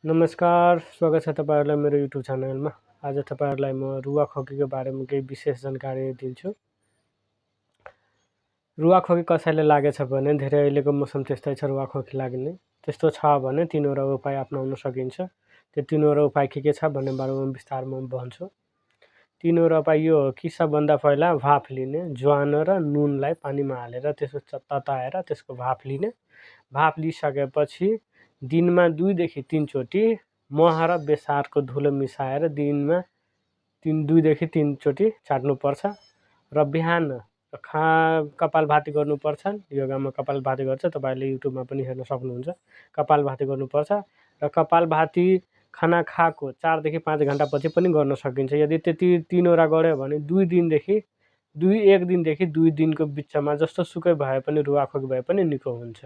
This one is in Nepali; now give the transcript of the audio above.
नमस्कार, स्वागत छ तपाईहरुलाई मेरो युट्युब च्यानलमा। आज तपाईहरुलाई म रुवाखोकीको बारेमा केही विशेष जानकारी दिन्छु। रुवाखोकी कसैलाई लागेछ भने धेरै अहिलेको मौसम त्यस्तै छ रुवाखोकी लाग्ने। त्यस्तो छ भने तीनवटा उपाय अपनाउन सकिन्छ। त्यो तीनवटा उपाय के छ भन्ने बारेमा विस्तारमा भन्छु। तीनवटा उपाय यो हो कि सबभन्दा पहिला भाप लिने, ज्वानो र नुनलाई पानीमा हालेर त्यसको तताएर त्यसको भाप लिने। भाप लिइसकेपछि दिनमा 2 देखि 3 चोटी मह र बेसारको धुलो मिसाएर दिनमा 2 देखि 3 चोटी चाट्नुपर्छ र बिहान कपालभाति गर्नुपर्छ। योगामा कपालभाति गर्छ, तपाईहरुले युट्युबमा पनि हेर्न सक्नुहुन्छ। कपालभाति गर्नुपर्छ र कपालभाति खाना खाएको 4 देखि 5 घण्टापछि पनि गर्न सकिन्छ। यदि त्यति तीनवटा गर्यो भने 1 दिनदेखि 2 दिनको बिचमा जस्तो सुकै भए पनि रुवाखोकी भए पनि निको हुन्छ।